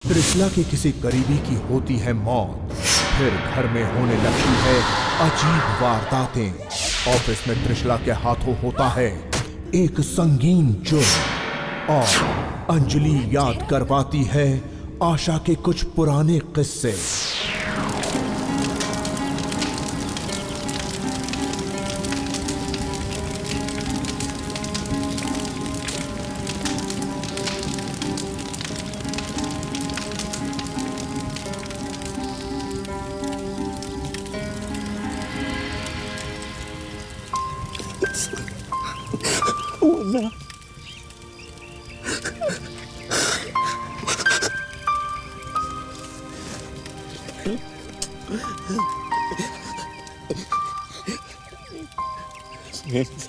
त्रिशला के किसी करीबी की होती है मौत। फिर घर में होने लगती है अजीब वारदातें। ऑफिस में त्रिशला के हाथों होता है एक संगीन जुर्म और अंजलि याद करवाती है आशा के कुछ पुराने किस्से। मुन्ना,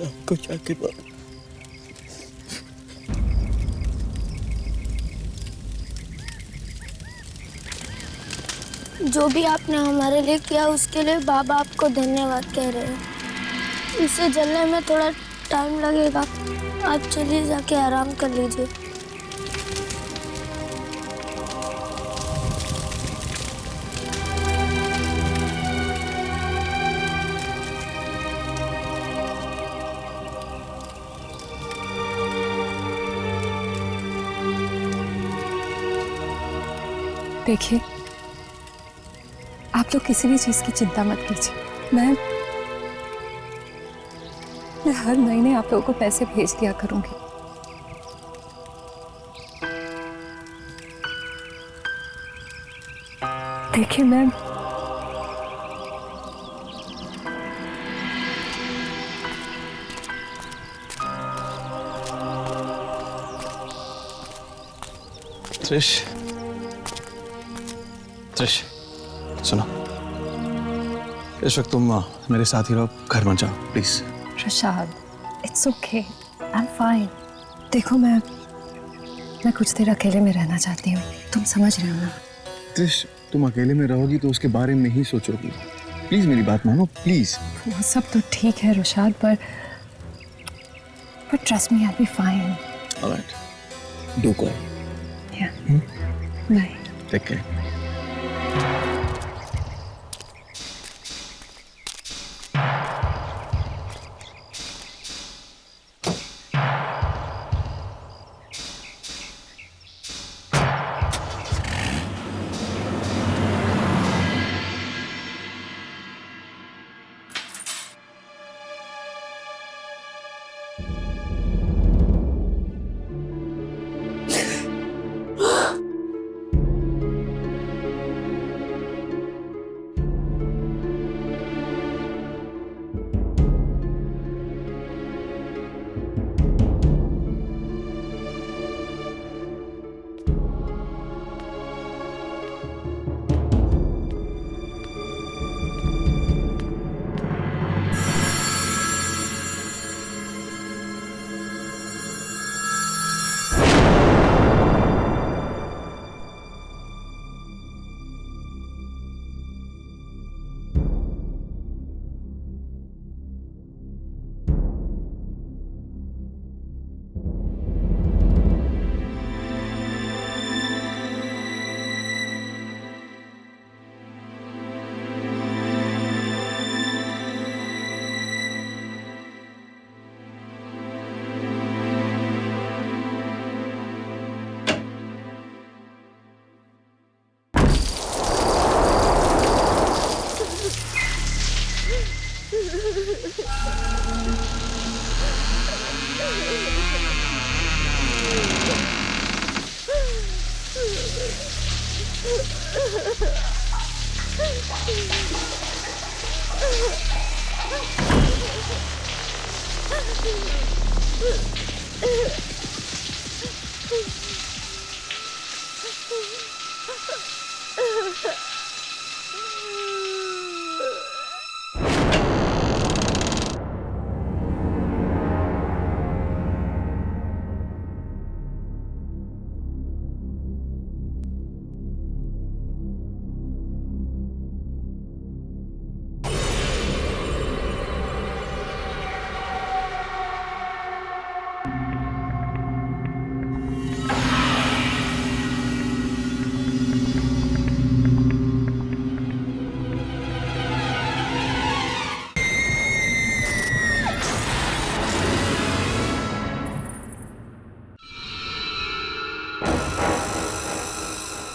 आपको जाके बात। जो भी आपने हमारे लिए किया उसके लिए बाबा आपको धन्यवाद कह रहे हैं। इसे जलने में थोड़ा टाइम लगेगा, आप चलिए जाके आराम कर लीजिए। देखिए, आप लोग किसी भी चीज की चिंता मत कीजिए। मैं हर महीने आप लोगों को पैसे भेज दिया करूंगी। देखिए, मैं त्रिश, त्रिश, सुनो, इस वक्त तुम मेरे साथ ही रहो, घर मत जाओ please. Rashad, it's okay, I am fine. देखो, मैं कुछ देर अकेले में रहना चाहती हूँ, तुम समझ रहे हो ना? त्रिश, तुम अकेले में रहोगी तो उसके बारे में ही सोचोगी। प्लीज मेरी बात मानो, प्लीज। वो सब तो ठीक है रशाद, पर trust me, I will be fine. Alright, do call. Yeah, bye. Take care.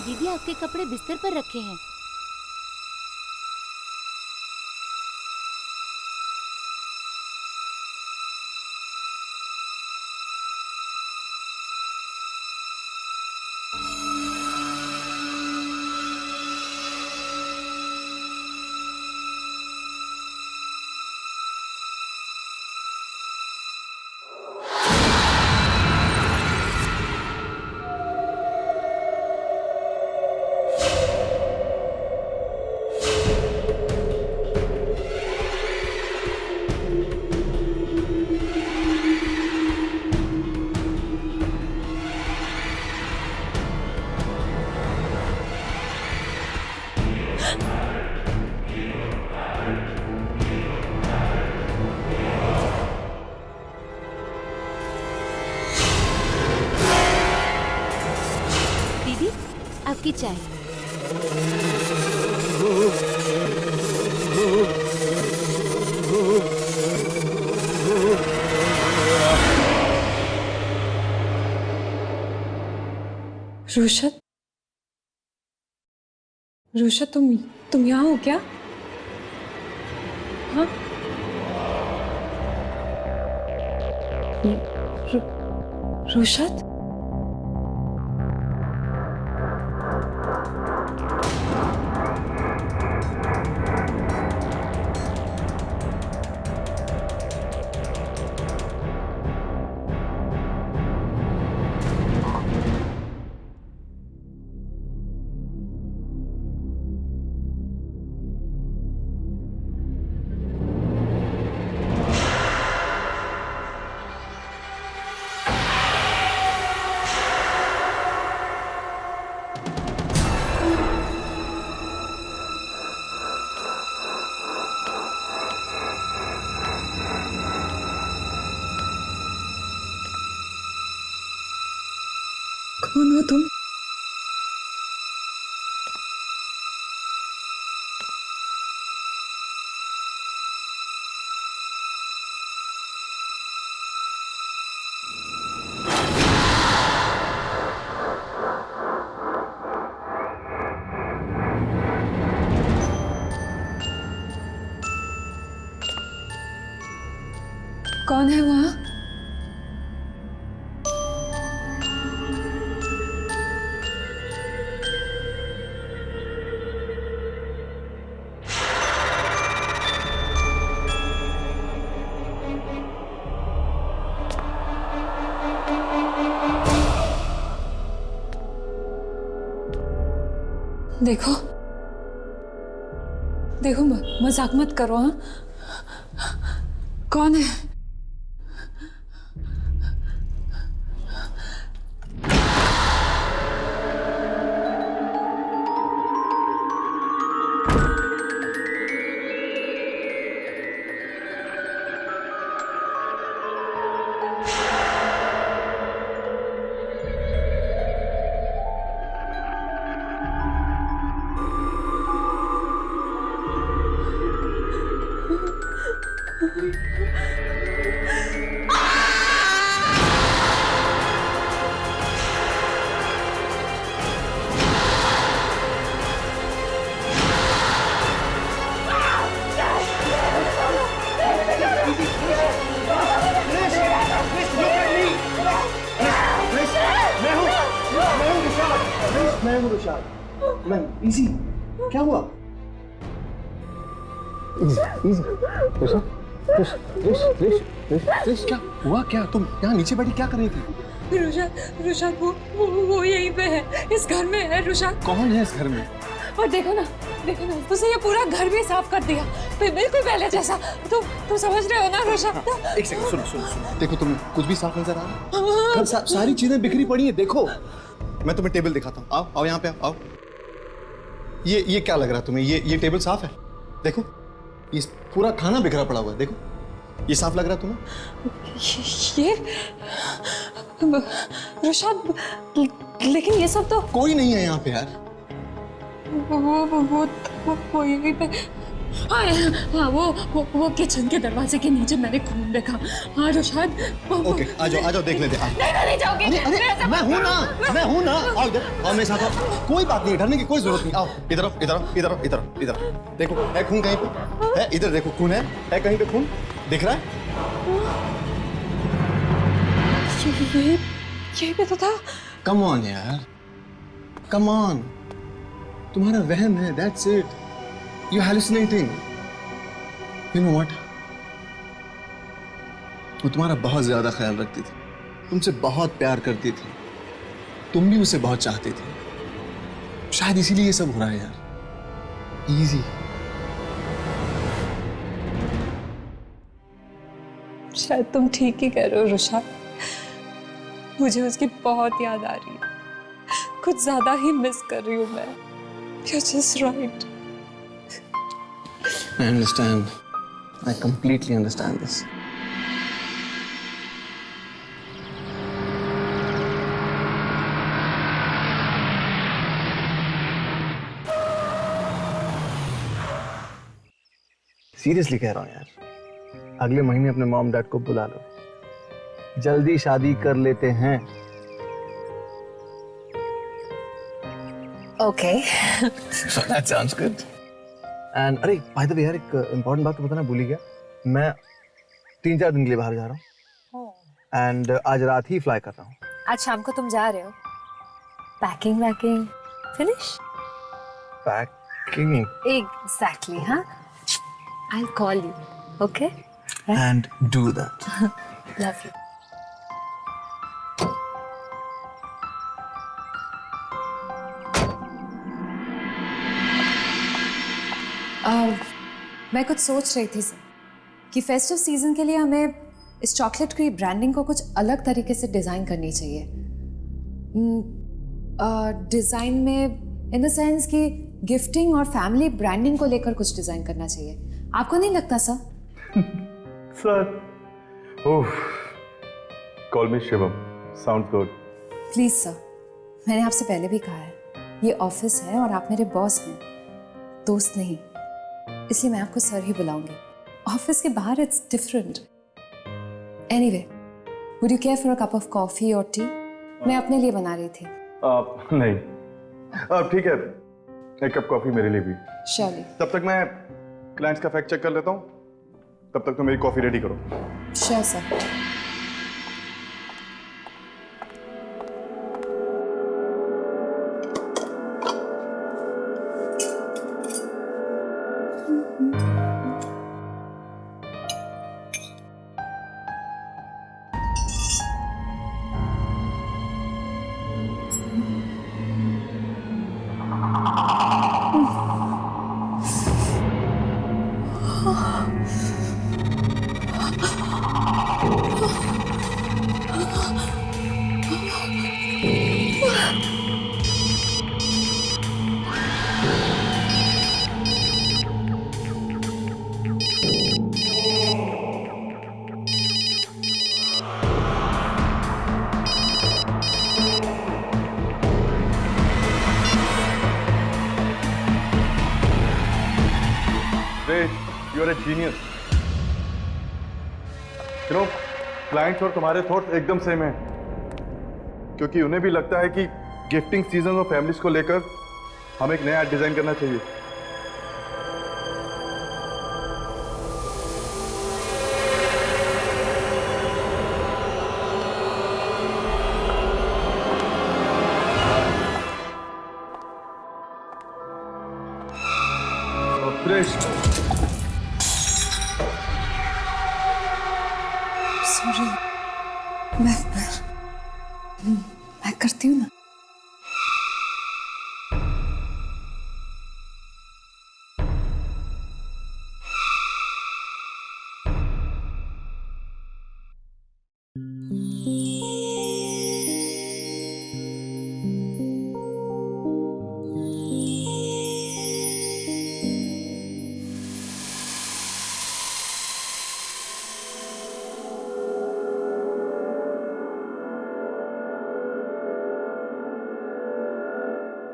दीदी आपके कपड़े बिस्तर पर रखे हैं। दीदी आपकी चाय। रुशत, रुशत तुम यहाँ हो क्या? हाँ? रुशत? कौन हो तुम? कौन है वहाँ? देखो देखो मजाक मत करो। हाँ, कौन है? मैं हूँ रुशाद। मैं इजी। क्या हुआ? इजी रिश क्या हुआ? क्या तुम यहाँ नीचे बैठी क्या कर रही थी? रुशाद वो यहीं पे है, इस घर में है। रुशाद कौन है इस घर में? और देखो ना उसने ये पूरा घर भी साफ कर दिया, बिल्कुल पहले जैसा। तुम समझ रहे हो ना रुशाद? एक सेकंड सुनो। देखो तुम्हें कुछ भी साफ नजर आ रहा है? सारी चीजें बिखरी पड़ी है। देखो मैं तुम्हें टेबल दिखाता हूँ। आओ यहाँ पे आओ। ये क्या लग रहा है तुम्हें? ये टेबल साफ है? देखो ये पूरा खाना बिखरा पड़ा हुआ है। देखो ये साफ लग रहा है तुम्हें? ये रुशाद, लेकिन ये सब तो कोई नहीं है यहाँ पे यार। वो यहीं पे हाँ वो किचन के दरवाजे के नीचे मैंने खून देखा। हाँ रुशाद ओके आ जाओ देख लेते हैं। नहीं जाओगे। अरे मैं हूं ना, आओ इधर, आओ मेरे साथ आओ। कोई बात नहीं, डरने की कोई जरूरत नहीं। आओ इधर देखो, है खून कहीं पे? है इधर देखो, खून है कहीं पे? खून दिख रहा है? ये भी तो था। कम ऑन यार, कम ऑन, तुम्हारा वहम है, that's it. You hallucinating. You know what? वो तुम्हारा बहुत ज्यादा ख्याल रखती थी, तुमसे बहुत प्यार करती थी, तुम भी उसे बहुत चाहते थे। शायद इसीलिए ये सब हो रहा है यार। इजी। शायद तुम ठीक ही कह रहे हो रुशाद। मुझे उसकी बहुत याद आ रही है, कुछ ज्यादा ही मिस कर रही हूँ मैं। You're just right. I understand. I completely understand this. Seriously कह रहा हूँ यार, अगले महीने अपने मॉम डैड को बुला लो, जल्दी शादी कर लेते हैं। Okay. That sounds good. And अरे by the way यार, एक इम्पोर्टेंट बात तो बताना भूल ही गया। मैं 3-4 दिन के लिए बाहर जा रहा हूँ एंड आज रात ही फ्लाई कर रहा हूँ। आज शाम को तुम जा रहे हो? Packing finish? पैकिंग Exactly, हाँ? I'll call you, okay? and do that. Love you. मैं कुछ सोच रही थी सर कि फेस्टिव सीजन के लिए हमें इस चॉकलेट की ब्रांडिंग को कुछ अलग तरीके से डिज़ाइन करनी चाहिए। डिज़ाइन में इन द सेंस कि गिफ्टिंग और फैमिली ब्रांडिंग को लेकर कुछ डिज़ाइन करना चाहिए। आपको नहीं लगता sir? Sir oh, call me Shivam, sound good. Please sir, मैंने आपसे पहले भी कहा है, ये ऑफिस है और आप मेरे बॉस हैं, दोस्त नहीं, इसलिए मैं आपको सर ही बुलाऊंगी। ऑफिस के बाहर it's different. Anyway, would you care for a cup of coffee और टी? मैं अपने लिए बना रही थी। नहीं, ठीक है, एक कप कॉफी मेरे लिए भी। श्योरली। तब तक मैं क्लाइंट्स का फैक्ट चेक कर लेता हूँ, तब तक तो मेरी कॉफी रेडी करो। Sure sir. You are a genius. You know, clients और तुम्हारे थॉट्स एकदम सेम हैं, क्योंकि उन्हें भी लगता है कि गिफ्टिंग सीजन और फैमिलीज को लेकर हमें एक नया डिजाइन करना चाहिए। सॉरी, मैं करती हूँ ना।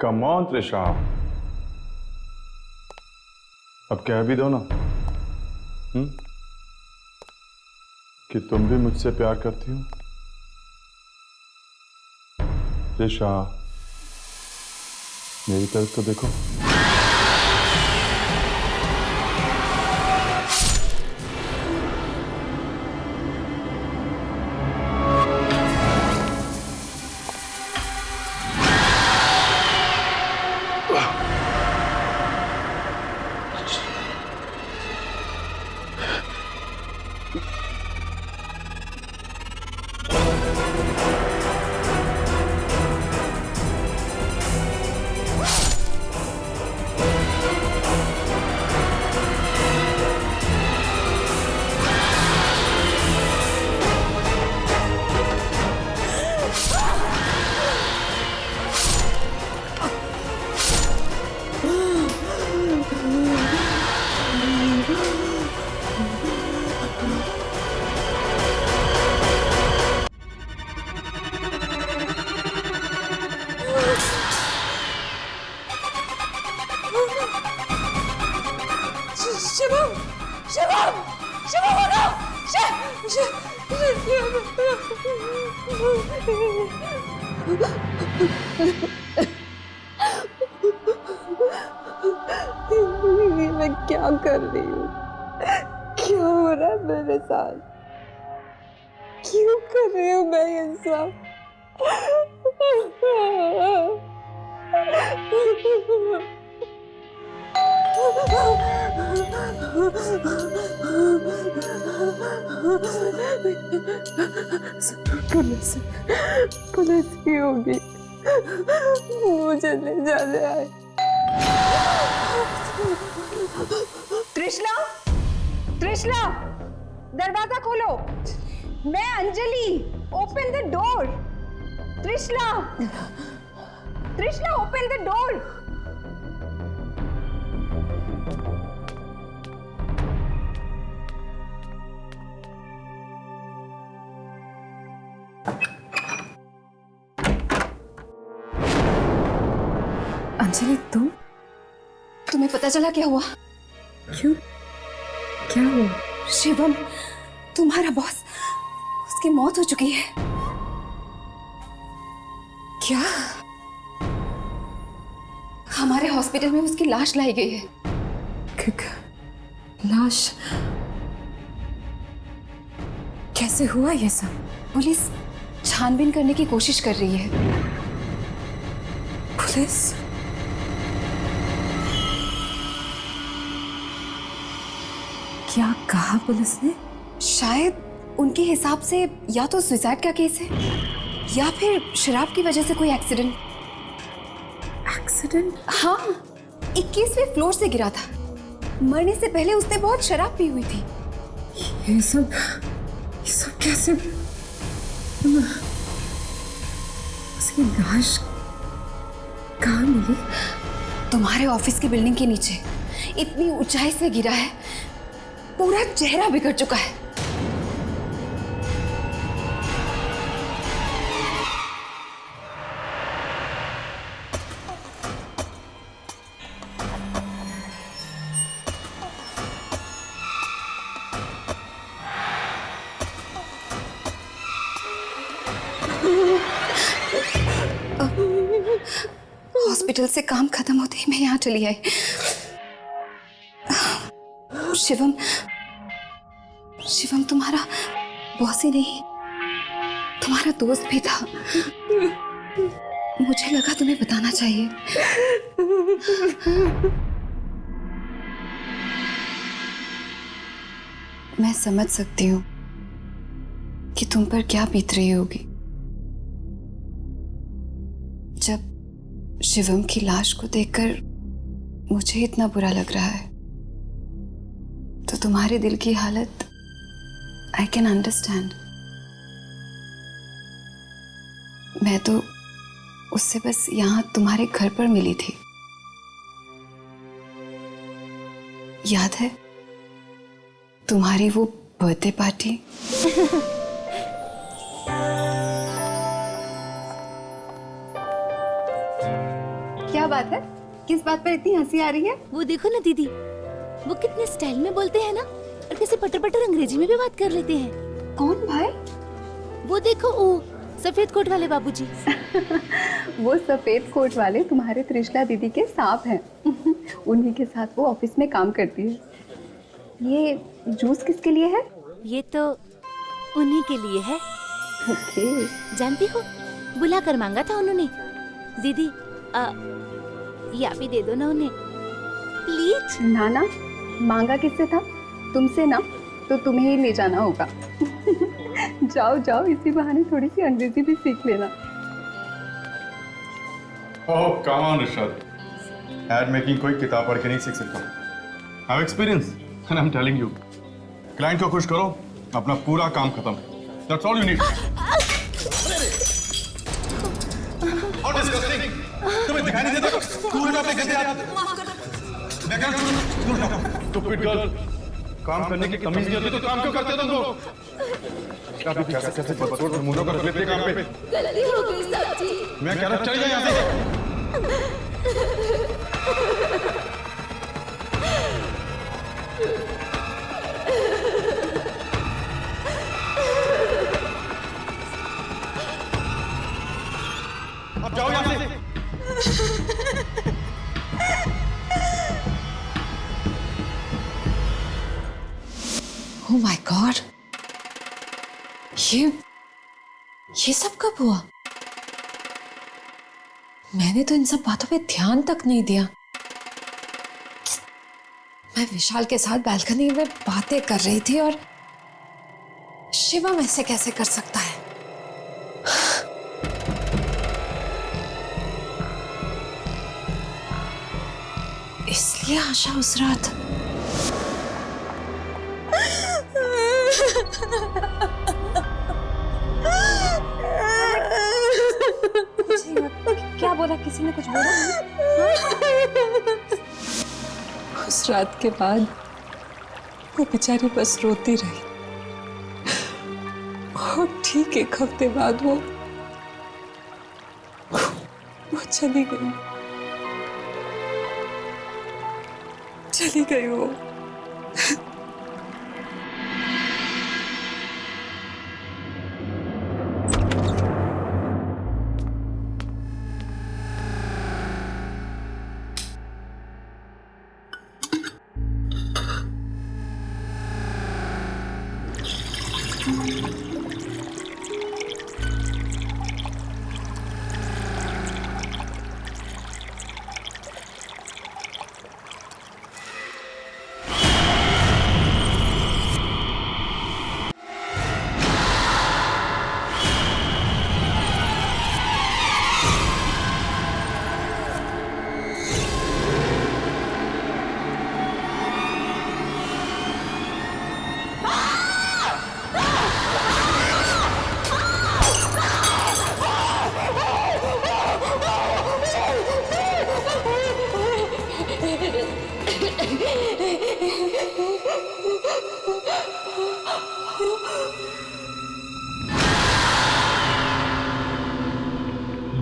Come on, Trisha. अब कह भी दो ना कि तुम भी मुझसे प्यार करती हो। त्रिशा, मेरी तरफ तो देखो। शिवम, शिवम, शिवम उठो! मैं क्या कर रही हूँ? क्या हो रहा है मेरे साथ? क्यों कर रही हूँ मैं ये सब? पुलिस पुलिस की होगी, मुझे ले जाने आए। त्रिशला, त्रिशला, दरवाजा खोलो। मैं Anjali, open the door. Trishala, Trishala, open the door. Anjali, तुम्हें पता चला क्या हुआ? क्यों? क्या हुआ? शिवम, तुम्हारा बॉस, उसकी मौत हो चुकी है। क्या? हमारे हॉस्पिटल में उसकी लाश लाई गई है। लाश? कैसे हुआ ये सब? पुलिस छानबीन करने की कोशिश कर रही है। पुलिस? क्या कहा पुलिस ने? शायद उनके हिसाब से या तो सुसाइड का केस है या फिर शराब की वजह से कोई एक्सीडेंट। एक्सीडेंट? हाँ, 21वें फ्लोर से गिरा था। मरने से पहले उसने बहुत शराब पी हुई थी। ये सब कैसे? उसकी लाश कहाँ मिली? तुम्हारे ऑफिस की बिल्डिंग के नीचे। इतनी ऊंचाई से गिरा है, पूरा चेहरा बिगड़ चुका है। हॉस्पिटल से काम खत्म होते ही मैं यहाँ चली आई। शिवम, शिवम तुम्हारा बॉस ही नहीं, तुम्हारा दोस्त भी था। मुझे लगा तुम्हें बताना चाहिए। मैं समझ सकती हूँ कि तुम पर क्या बीत रही होगी जब शिवम की लाश को देखकर मुझे इतना बुरा लग रहा है। तो तुम्हारे दिल की हालत आई कैन अंडरस्टैंड। मैं तो उससे बस यहाँ तुम्हारे घर पर मिली थी। याद है तुम्हारी वो बर्थडे पार्टी? क्या बात है? किस बात पर इतनी हंसी आ रही है? वो देखो ना दीदी, वो कितने स्टाइल में बोलते हैं ना, और कैसे पटर पटर अंग्रेजी में भी बात कर लेते हैं। कौन भाई? वो देखो, वो सफेद कोट वाले बाबूजी। वो सफेद कोट वाले तुम्हारे त्रिशला दीदी के सांप हैं। उन्हीं के साथ वो ऑफिस में काम करती है। ये जूस किसके लिए है? ये तो उन्हीं के लिए है। ओके। जानती हो, बुला कर मांगा था उन्होंने। दीदी ये आप ही दे दो ना उन्हें प्लीज। ना ना, मांगा किससे था? तुमसे ना, तो तुम्हें ही ले जाना होगा। जाओ जाओ, इसी बहाने थोड़ी सी अंग्रेजी भी सीख लेना। Oh come on Irshad, ad making कोई किताब पढ़ के नहीं सीख सकता। Have experience and I am telling you, client को खुश करो, अपना पूरा काम खत्म। That's all you need. How disgusting, तुम्हें दिखाई नहीं देता? तू है अपने गंदे हाथ। मैं क्या करूं? स्टूपिड गर्ल, काम करने की तमीज नहीं होती तो काम क्यों करते हो तुम लोग? अभी कैसे कैसे बदसूरत मुंडों का लेते काम पे। गलती हो गई साहब जी। मैं कह रहा चल जा यहाँ से। अब जाओ यहाँ से। Oh my God! ये सब कब हुआ? मैंने तो इन सब बातों पे ध्यान तक नहीं दिया। मैं विशाल के साथ बालकनी में बातें कर रही थी और शिवम ऐसे कैसे कर सकता है? इसलिए आशा उस रात क्या बोला? किसी ने कुछ बोला? उस रात के बाद वो बेचारी बस रोती रही और ठीक 1 हफ्ते बाद वो चली गई। वो।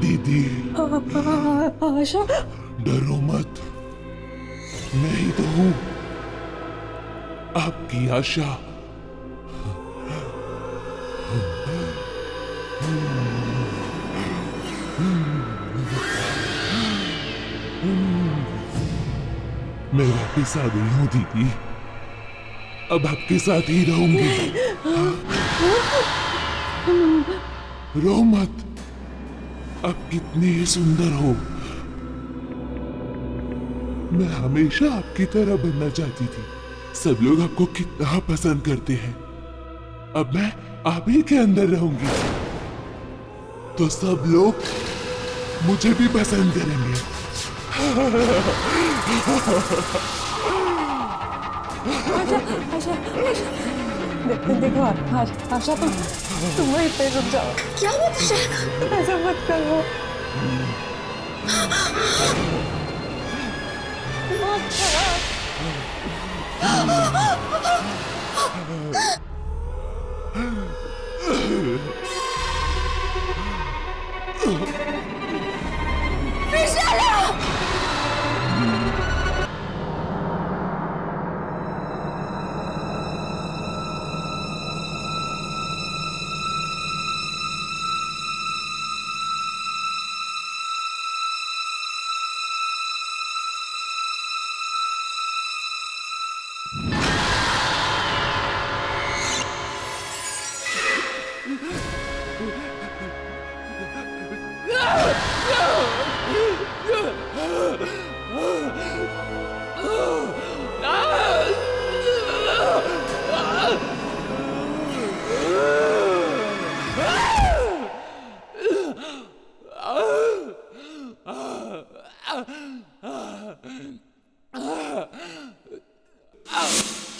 दीदी, आशा, डरो मत, मैं ही तो हूं, आपकी आशा। मैं वापिस आ गई हूं दीदी, अब आपके साथ ही रहूंगी। रो मत, आप कितनी सुंदर हो। मैं हमेशा आपकी तरह बनना चाहती थी। सब लोग आपको कितना पसंद करते हैं। अब मैं आप ही के अंदर रहूंगी तो सब लोग मुझे भी पसंद करेंगे। आशा, देखो आशा, तुम वहीं पे रुक जाओ। क्या बात? ऐसा मत करो।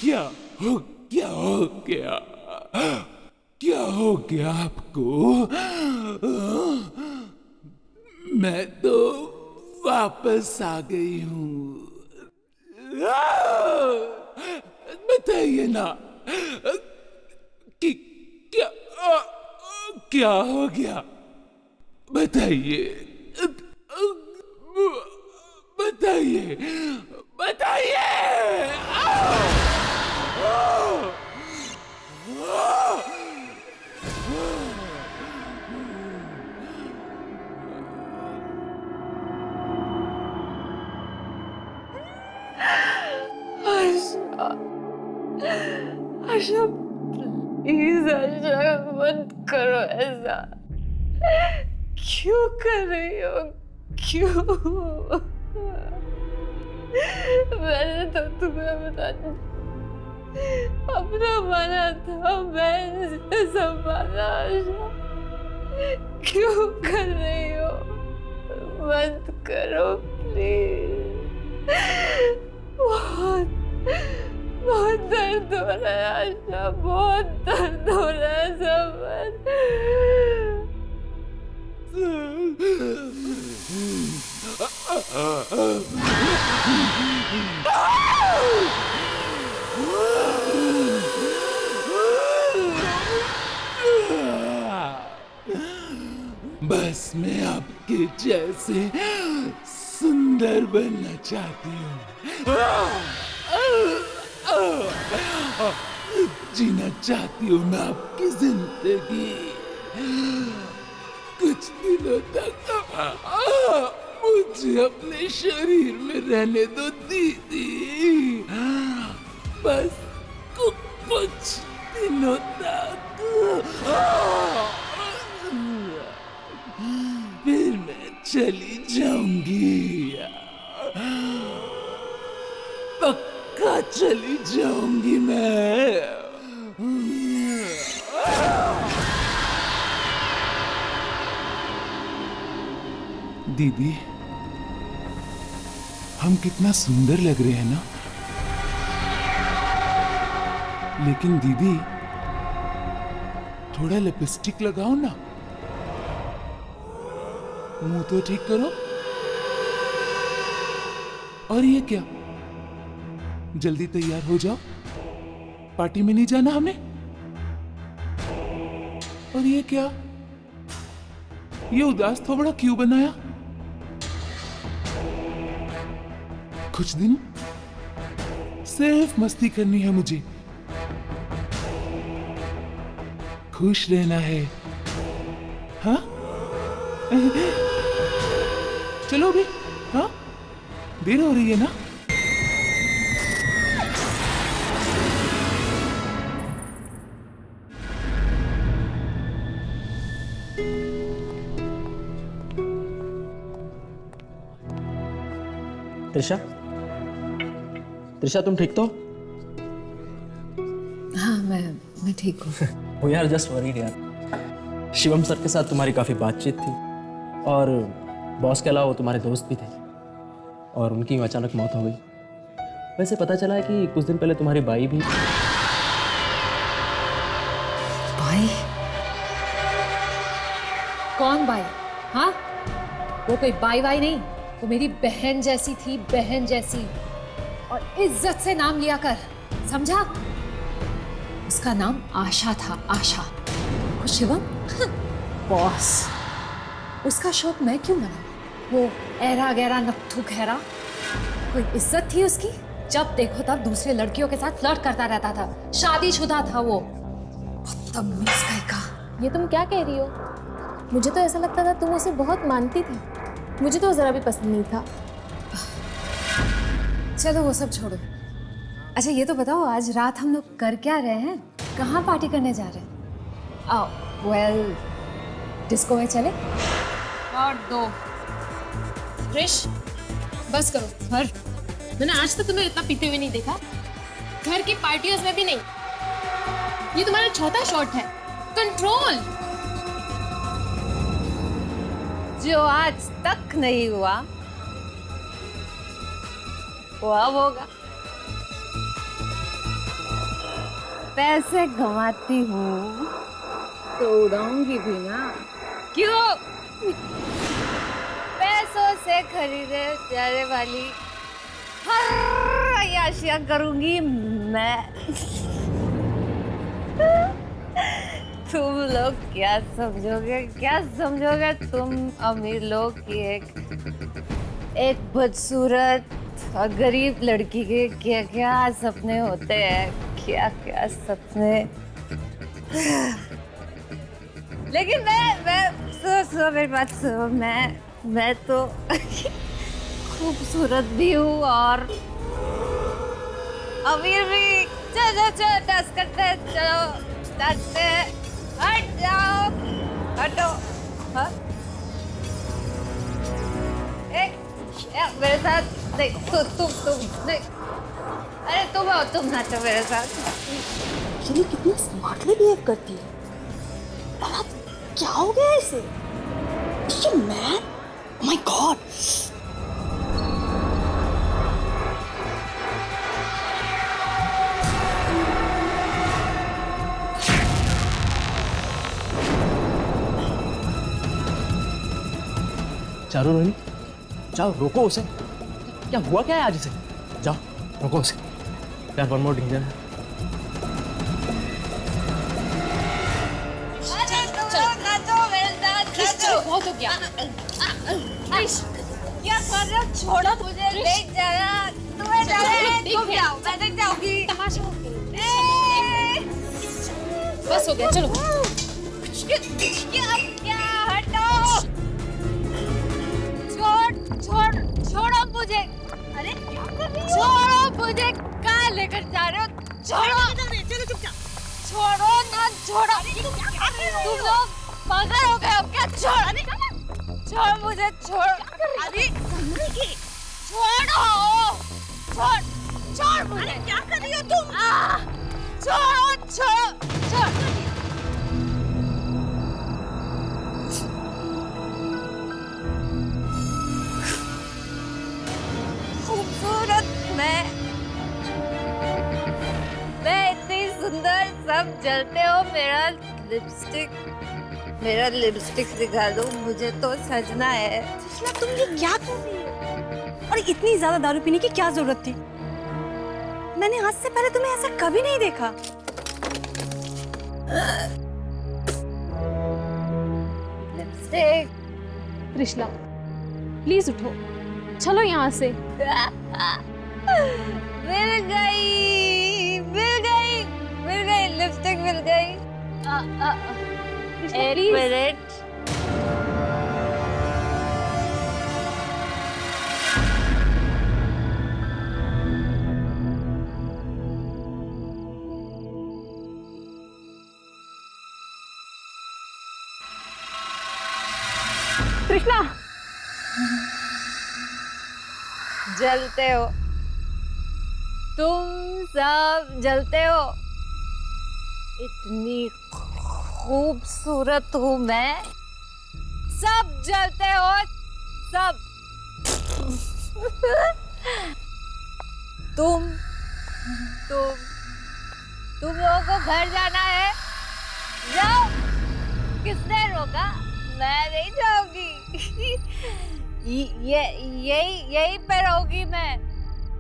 क्या हो गया? क्या हो गया आपको? मैं तो वापस आ गई हूँ। बताइए ना कि क्या हो गया? बताइए, बताइए, बताइए। आशा, प्लीज आशा, मत करो ऐसा। क्यों कर रही हो? क्यों? मैंने तो तुम्हें बताया अपना माना था, मैंने संभाला। आशा, क्यों कर रही हो? मत करो प्लीज। बहुत दर्द हो रहा है आशा, बहुत दर्द हो रहा है समझ। बस मैं आपके जैसे सुंदर बनना चाहती हूँ। जीना चाहती हूँ मैं आपकी जिंदगी। कुछ दिनों तक मुझे अपने शरीर में रहने दो दीदी, बस कुछ दिनों तक। फिर मैं चली जाऊंगी, पक्का चली जाऊंगी मैं। दीदी, हम कितना सुंदर लग रहे हैं ना? लेकिन दीदी, थोड़ा लिपस्टिक लगाओ ना, मुंह तो ठीक करो। और ये क्या, जल्दी तैयार हो जाओ, पार्टी में नहीं जाना हमें? और ये क्या, ये उदास थोबड़ा क्यों बनाया? कुछ दिन सिर्फ मस्ती करनी है मुझे, खुश रहना है। हाँ, चलो भी। हाँ, देर हो रही है ना? त्रिशा, त्रिशा तुम ठीक तो? हाँ, मैं ठीक हूँ। वो यार जस्ट वरीड यार, शिवम सर के साथ तुम्हारी काफ़ी बातचीत थी और बॉस के अलावा वो तुम्हारे दोस्त भी थे और उनकी अचानक मौत हो गई। वैसे पता चला है कि कुछ दिन पहले तुम्हारी बाई भी। बाई? कौन बाई? हाँ, वो कोई बाई वाई नहीं, वो मेरी बहन जैसी थी, बहन जैसी। और इज्जत से नाम लिया कर, समझा? उसका नाम आशा था, आशा। और शिवम बॉस, उसका शौक मैं क्यों मनाऊं? वो ऐरा गैरा नत्थु खैरा, कोई इज्जत थी उसकी? जब देखो तब दूसरे लड़कियों के साथ फ्लर्ट करता रहता था, शादीशुदा था वो। बदतमीज का। ये तुम क्या कह रही हो? मुझे तो ऐसा लगता था तुम उसे बहुत मानती थी। मुझे तो जरा भी पसंद नहीं था। चलो वो सब छोड़ो। अच्छा ये तो बताओ, आज रात हम लोग कर क्या रहे हैं? कहाँ पार्टी करने जा रहे हैं? आओ, वेल, डिस्को में चले? और दो रिश, बस करो। हर मैंने आज तक तुम्हें इतना पीते हुए नहीं देखा, घर की पार्टियों में भी नहीं। ये तुम्हारा चौथा शॉट है। कंट्रोल। जो आज तक नहीं हुआ वो अब होगा। पैसे कमाती हूँ तो उड़ाऊंगी भी ना, क्यों? पैसों से खरीदे जाने वाली हर अय्याशिया करूंगी मैं। तुम लोग क्या समझोगे तुम अमीर लोग की एक बदसूरत और गरीब लड़की के क्या क्या सपने होते हैं, क्या क्या सपने। लेकिन मैं सुनो मेरी बात सुनो, मैं तो खूबसूरत भी हूँ और अमीर भी। चलो डांस करते हैं, चलो डांसते हैं। हट जाओ, हटो। हाँ मेरे साथ नहीं, तुम नहीं। अरे तुम नाचो मेरे साथ। ये कितनी स्मार्टली बिहेव करती है। अब क्या हो गया इसे? Is she mad? Oh my God! चारों रोहिणी, जाओ रोको उसे। क्या हुआ क्या है आज इसे? जाओ रोको उसे यार, वन मोर डेंजर है। बहुत हो गया। क्या कर रहे हो? छोड़ो मुझे, देख जरा। तुम्हें डर है? तुम जाओ, मैं देख जाऊंगी। तमाशा बस हो गया, चलो। क्या हटो, छोड़ो मुझे। अरे क्या कर रही हो? छोड़ो मुझे, कहाँ लेकर जा रहे हो? छोड़ो, छोड़ो ना, छोड़ो। तुम लोग पागल हो गए हो क्या? छोड़ मुझे, छोड़। अरे छोड़ मुझे। क्या कर रही हो तुम? छोड़। खूबसूरत मैं इतनी सुंदर, सब जलते हो। मेरा लिपस्टिक दिखा दो, मुझे तो सजना है। तुम ये क्या कर रही हो? और इतनी ज्यादा दारू पीने की क्या जरूरत थी? मैंने आज से पहले तुम्हें ऐसा कभी नहीं देखा। लिपस्टिक। त्रिशला प्लीज उठो, चलो यहाँ से। मिल गई लिपस्टिक मिल गई। एक मिनट। त्रिशला जलते हो तुम, सब जलते हो। इतनी खूबसूरत हूँ मैं, सब जलते हो सब। तुम लोगों को घर जाना है, जाओ। किसने रोका? मैं नहीं जाऊंगी। यही पे रहूंगी मैं,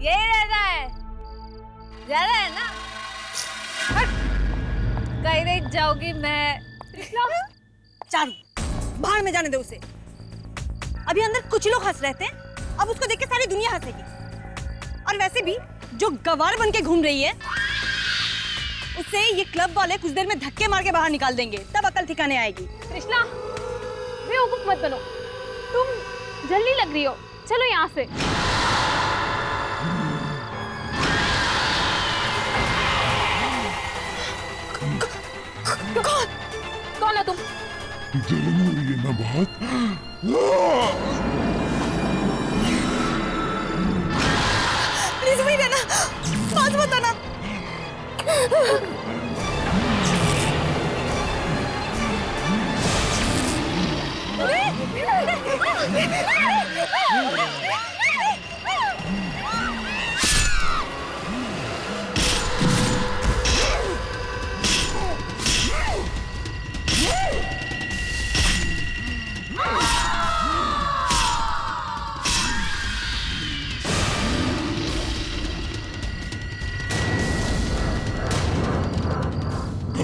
यही रहना है। जाना है ना? कहीं नहीं जाऊंगी मैं। चारू, बाहर में जाने दे उसे। अभी अंदर कुछ लोग हंस रहे थे, अब उसको देख के सारी दुनिया हंसेगी। और वैसे भी जो गवार बन के घूम रही है, उससे ये क्लब वाले कुछ देर में धक्के मार के बाहर निकाल देंगे, तब अकल ठिकाने आएगी। त्रिशला बेवकूफ मत बनो, तुम जल्दी लग रही हो, चलो यहाँ से। कौन है तुम? जलन हो रही है ना बहुत? प्लीज वहीं रहना, पास मत आना।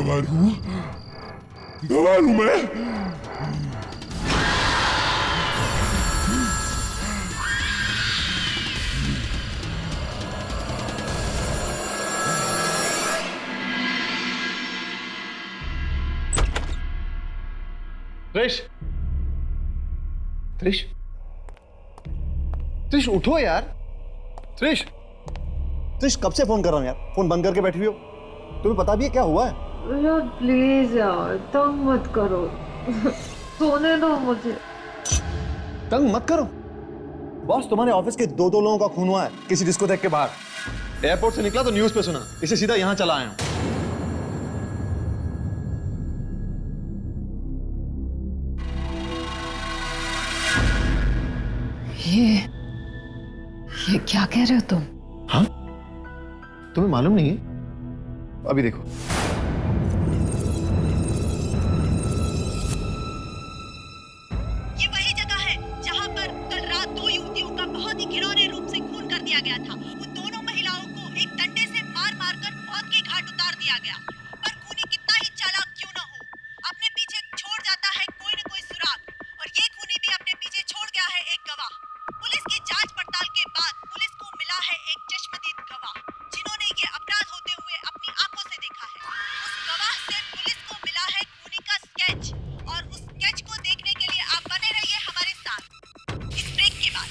गवार हूँ मैं। त्रिश, त्रिश, त्रिश उठो यार। त्रिश, त्रिश कब से फोन कर रहा हूं यार, फोन बंद करके बैठी हुई हो। तुम्हें पता भी है क्या हुआ है? यार प्लीज यार, तंग मत करो, सोने दो मुझे। तंग मत करो? बॉस, तुम्हारे ऑफिस के दो लोगों का खून हुआ है किसी डिस्कोथेक के बाहर। एयरपोर्ट से निकला तो न्यूज पे सुना, इसे सीधा यहां चला आया हूं। ये क्या कह रहे हो तुम? हाँ, तुम्हें मालूम नहीं है? अभी देखो। ये वही जगह है जहां पर कल रात दो युवतियों का बहुत ही घिनौने रूप से खून कर दिया गया था। उन दोनों महिलाओं को एक डंडे से मार मारकर मौत के घाट उतार दिया गया। पर खूनी कितना ही चालाक क्यों न हो, अपने पीछे छोड़ जाता है कोई न कोई सुराग, और ये खूनी भी अपने पीछे छोड़ गया है एक गवाह। पुलिस की जांच पड़ताल के बाद पुलिस को मिला है एक चश्मदीद गवाह, जिन्होंने ये अपराध होते हुए अपनी आंखों से देखा है। उस गवाह से पुलिस को मिला है खूनी का स्केच, और उस स्केच को देखने के लिए आप बने रहिए हमारे साथ इस ब्रेक के बाद।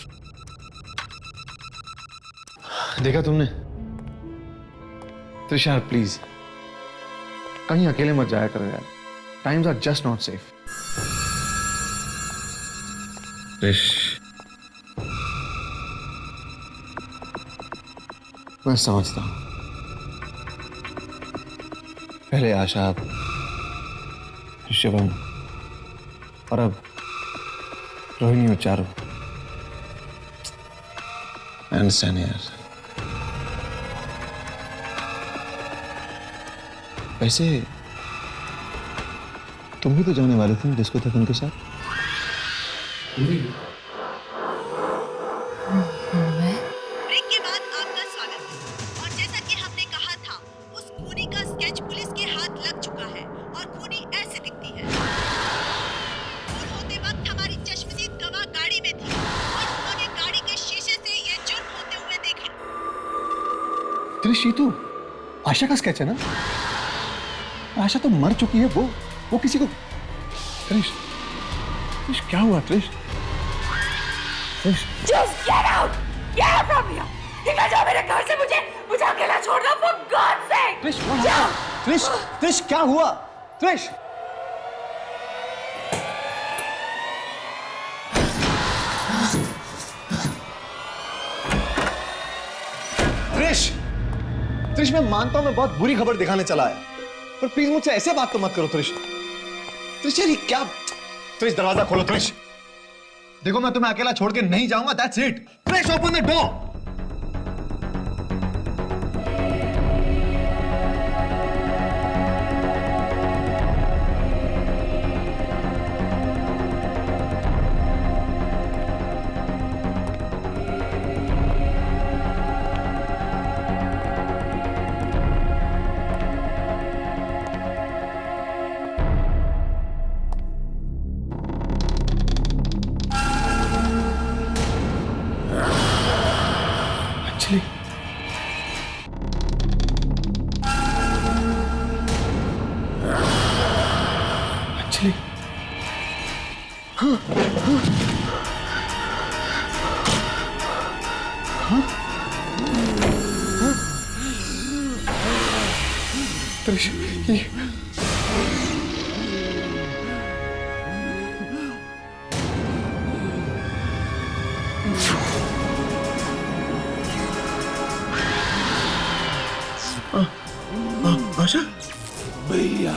देखा तुमने? त्रिशा प्लीज कहीं अकेले मत जाया करो यार, times are just not safe. Trish, मैं समझता हूं, पहले आशा, शिवम और अब रोहिणी और चारू। अंडरस्टैंड यार। वैसे तुम भी तो जाने वाले थे डिस्कोथेक उनके साथ। ब्रेक के बाद आपका स्वागत है। और जैसा कि हमने कहा था, उस खूनी का स्केच पुलिस के हाथ लग चुका है और खूनी ऐसे दिखती है। खून होते वक्त हमारी चश्मदीद गवाह गाड़ी में थी और उन्होंने गाड़ी के शीशे से ये जुर्म होते हुए देखा। त्रिश, ये तो आशा का स्केच है ना? आशा तो मर चुकी है, वो किसी को। त्रिश, त्रिश क्या हुआ त्रिश? त्रिश, Just get out! Get out from here! निकल जाओ मेरे घर से, मुझे अकेला छोड़ना, for God's sake! त्रिश, त्रिश, त्रिश क्या हुआ? त्रिश, त्रिश, त्रिश मैं मानता हूं मैं बहुत बुरी खबर दिखाने चला आया, पर प्लीज मुझसे ऐसे बात तो मत करो त्रिश। त्रिश यार ये क्या? त्रिश दरवाजा खोलो त्रिश। देखो मैं तुम्हें अकेला छोड़ के नहीं जाऊंगा, that's it. Trish open the door. Trish, ये आशा? भैया,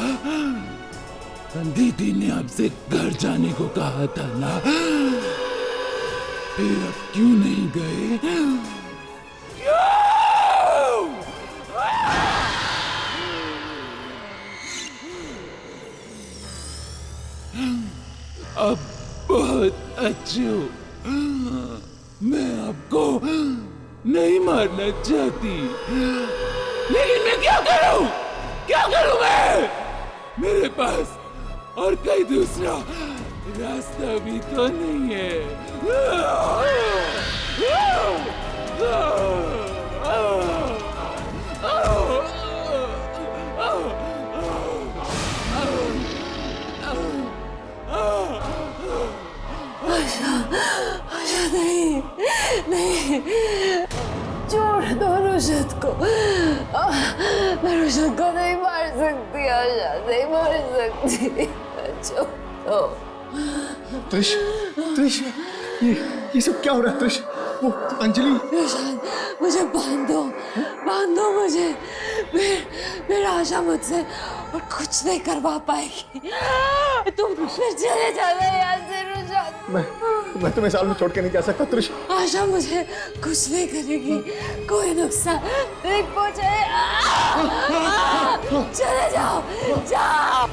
दीदी ने आपसे घर जाने को कहा था ना, फिर अब क्यों नहीं गए? अब बहुत अच्छे हो, मैं आपको नहीं मारना चाहती, लेकिन मैं क्या करूं मैं? मेरे पास और कोई दूसरा रास्ता भी तो नहीं है। आशा नहीं, नहीं, छोड़ दो रुशद को। मैं रुशद को नहीं मार सकती, आशा नहीं मार सकती। छोड़ दो। त्रिश, त्रिश, ये सब क्या हो रहा है त्रिश? वो अंजलि। रुशद, मुझे बांधो, बांधो मुझे। फिर आशा मुझसे और कुछ नहीं करवा पाएगी। तुम फिर चले जाना यहाँ से रुशद। मैं तुम्हें साल में छोड़ के नहीं जा सकता त्रिश। आशा मुझे कुछ नहीं करेगी, कोई नुकसान नहीं पहुंचे। चले जाओ, जाओ।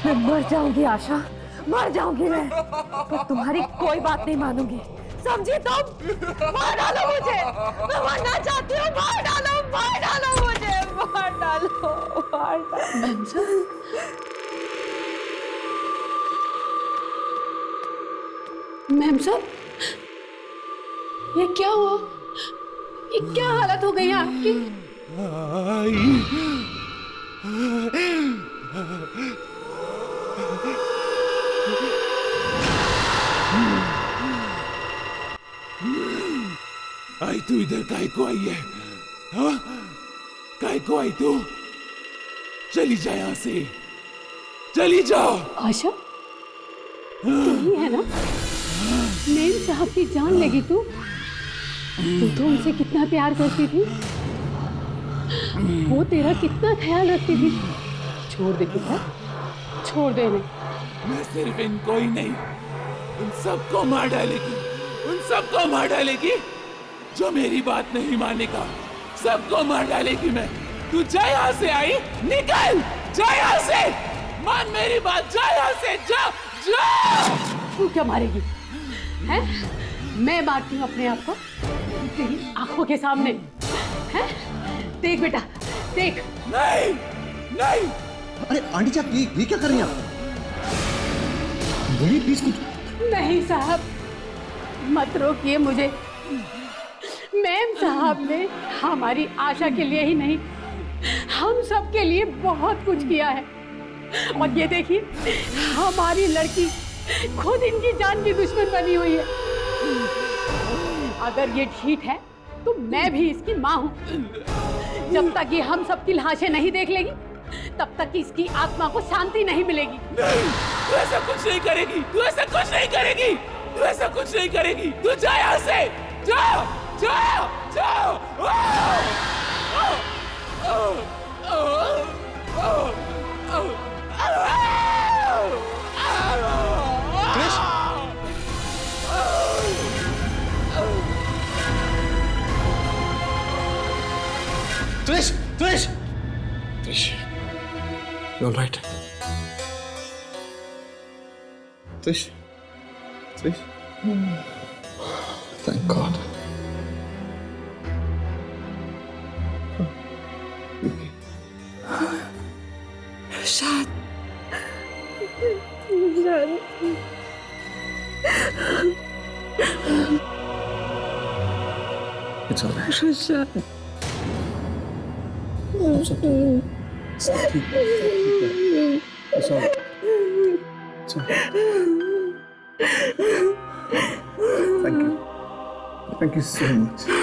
मैं मर जाऊंगी आशा, मर जाऊंगी मैं, पर तुम्हारी कोई बात नहीं मानूंगी, समझी तुम? मार डालो मुझे, मैं मरना चाहती हूँ, मार डालो मुझे, मार डालो, मार डालो। मैम साहब, ये क्या हुआ? ये क्या हालत हो गई है आपकी? आई तू इधर काहे को आई है? हाँ? काहे को आई तू? चली जा यहाँ से, चली जाओ। आशा, तुम है ना? मेम साहब की जान लगी तू तो उनसे कितना प्यार करती थी, वो तेरा कितना ख्याल रखती थी। छोड़ दे बेटा, छोड़ दे नहीं। मैं सिर्फ इनको ही नहीं, उन सबको मार डालेगी, उन सबको मार डालेगी जो मेरी बात नहीं मानेगा, सबको मार डालेगी मैं। तू जा यहाँ से, आई निकल, जा यहाँ से, मान मेरी बात, जा यहाँ से, जा जा। तू क्या मारेगी? हैं? मैं मारती हूँ अपने आप को तेरी आंखों के सामने, हैं? देख बेटा, देख। नहीं, नहीं। अरे आंटी जी, आप ये क्या कर रही हैं आप? बोलिए प्लीज कुछ। नहीं साहब, मत रोकिए मुझे। मैम साहब ने हमारी आशा के लिए ही नहीं, हम सब के लिए बहुत कुछ किया है। और ये देखिए, हमारी लड़की खुद इनकी जान की दुश्मन बनी हुई है। अगर ये ठीक है तो मैं भी इसकी माँ हूँ। जब तक ये हम सबकी लाशें नहीं देख लेगी, तब तक इसकी आत्मा को शांति नहीं मिलेगी। नहीं, तू ऐसा कुछ नहीं करेगी, तू ऐसा कुछ नहीं करेगी, तू ऐसा कुछ नहीं करेगी। तू जा यहाँ से, जा, जा, जा। त्रिश, त्रिश, त्रिश, you all right? त्रिश, त्रिश, thank God. शाद, It's all right. Rishad, सब ठीक है। It's all right. It's all right. Thank you. Thank you so much.